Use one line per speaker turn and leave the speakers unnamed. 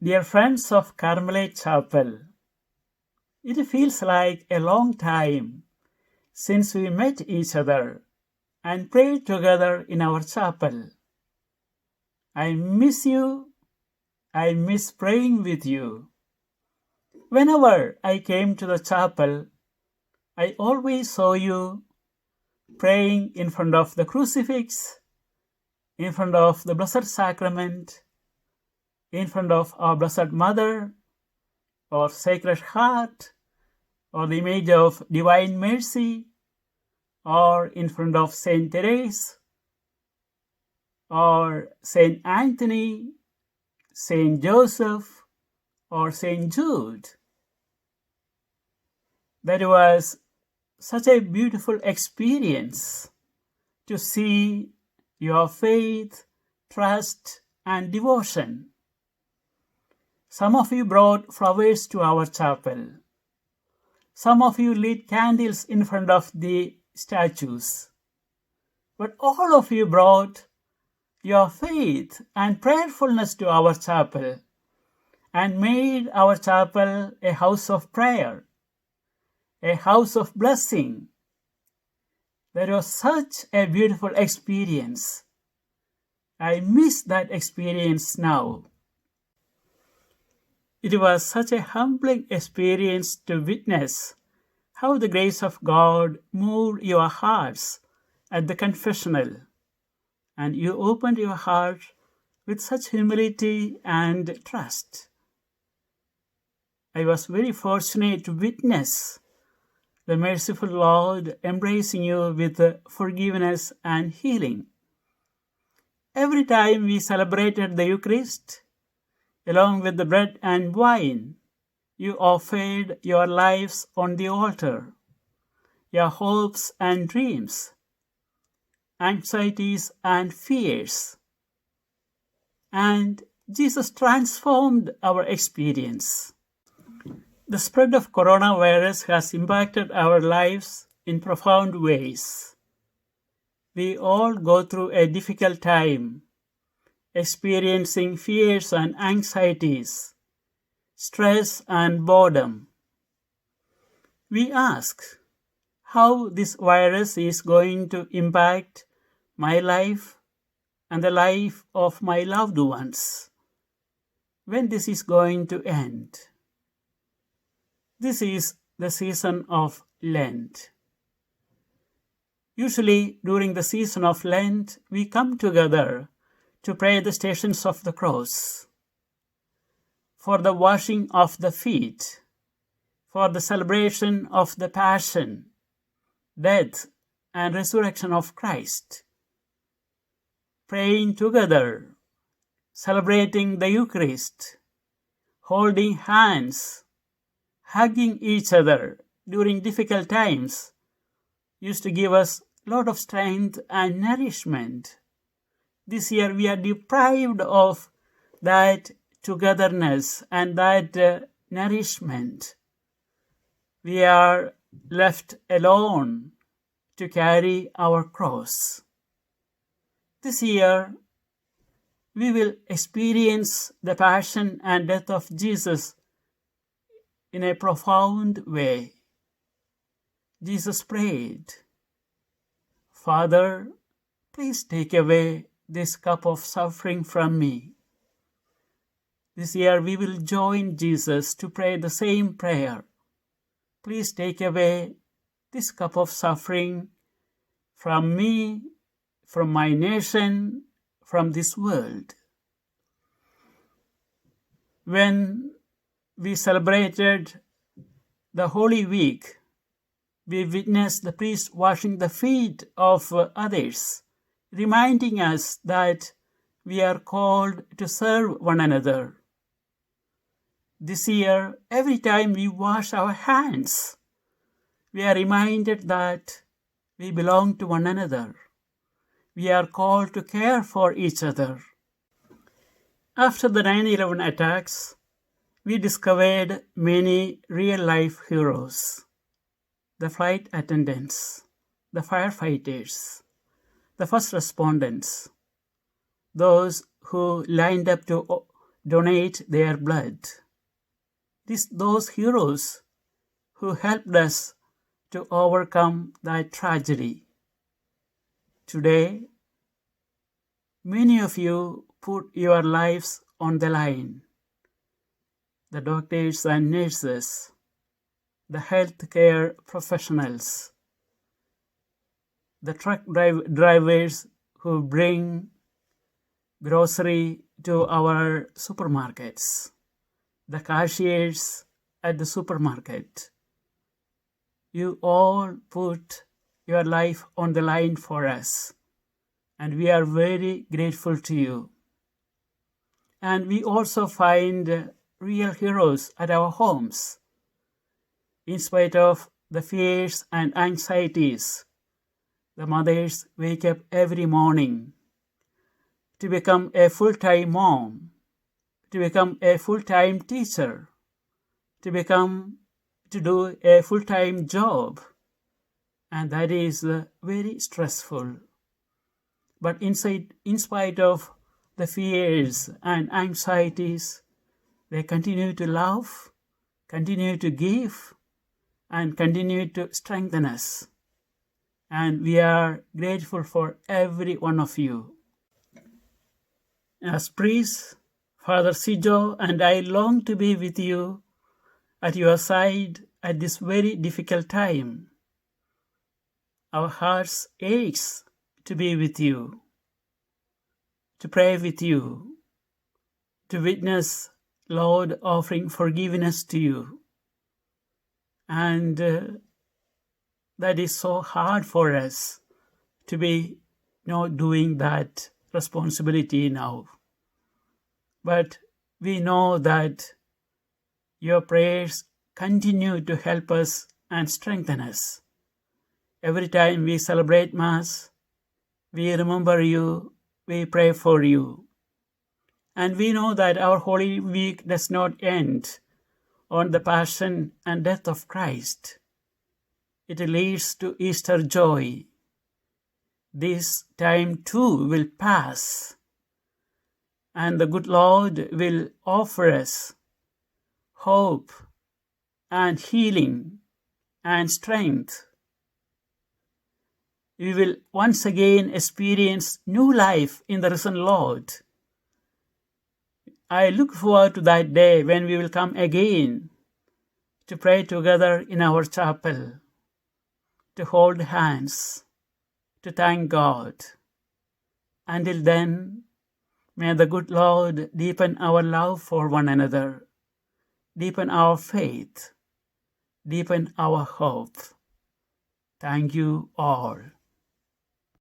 Dear friends of Carmelite Chapel, it feels like a long time since we met each other and prayed together in our chapel. I miss you. I miss praying with you. Whenever I came to the chapel, I always saw you praying in front of the crucifix, in front of the Blessed Sacrament, in front of our Blessed Mother, or Sacred Heart, or the image of Divine Mercy, or in front of Saint Therese, or Saint Anthony, Saint Joseph, or Saint Jude. That was such a beautiful experience to see your faith, trust, and devotion. Some of you brought flowers to our chapel. Some of you lit candles in front of the statues. But all of you brought your faith and prayerfulness to our chapel and made our chapel a house of prayer, a house of blessing. That was such a beautiful experience. I miss that experience now. It was such a humbling experience to witness how the grace of God moved your hearts at the confessional, and you opened your heart with such humility and trust. I was very fortunate to witness the merciful Lord embracing you with forgiveness and healing. Every time we celebrated the Eucharist, along with the bread and wine, you offered your lives on the altar, your hopes and dreams, anxieties and fears. And Jesus transformed our experience. The spread of coronavirus has impacted our lives in profound ways. We all go through a difficult time, experiencing fears and anxieties, stress and boredom. We ask how this virus is going to impact my life and the life of my loved ones, when this is going to end. This is the season of Lent. Usually during the season of Lent, we come together to pray the Stations of the Cross, for the washing of the feet, for the celebration of the Passion, death, and resurrection of Christ. Praying together, celebrating the Eucharist, holding hands, hugging each other during difficult times used to give us a lot of strength and nourishment. This year we are deprived of that togetherness and that nourishment. We are left alone to carry our cross. This year we will experience the passion and death of Jesus in a profound way. Jesus prayed, "Father, please take away this cup of suffering from me." This year we will join Jesus to pray the same prayer. Please take away this cup of suffering from me, from my nation, from this world. When we celebrated the Holy Week, we witnessed the priest washing the feet of others, reminding us that we are called to serve one another. This year, every time we wash our hands, we are reminded that we belong to one another. We are called to care for each other. After the 9/11 attacks, we discovered many real-life heroes. The flight attendants, the firefighters, the first responders, those who lined up to donate their blood. It is those heroes who helped us to overcome that tragedy. Today, many of you put your lives on the line. The doctors and nurses, the healthcare professionals, the truck drivers who bring grocery to our supermarkets, the cashiers at the supermarket. You all put your life on the line for us, and we are very grateful to you. And we also find real heroes at our homes. In spite of the fears and anxieties, the mothers wake up every morning to become a full-time mom, to become a full-time teacher, to do a full-time job. And that is very stressful. But in spite of the fears and anxieties, they continue to love, continue to give, and continue to strengthen us. And we are grateful for every one of you. As priests, Father Sijo and I long to be with you at your side at this very difficult time. Our hearts aches to be with you, to pray with you, to witness Lord offering forgiveness to you. And that is so hard for us to be not doing that responsibility now. But we know that your prayers continue to help us and strengthen us. Every time we celebrate Mass, we remember you, we pray for you. And we know that our Holy Week does not end on the Passion and death of Christ. It leads to Easter joy. This time too will pass, and the good Lord will offer us hope and healing and strength. We will once again experience new life in the risen Lord. I look forward to that day when we will come again to pray together in our chapel, to hold hands, to thank God. Until then, may the good Lord deepen our love for one another, deepen our faith, deepen our hope. Thank you all.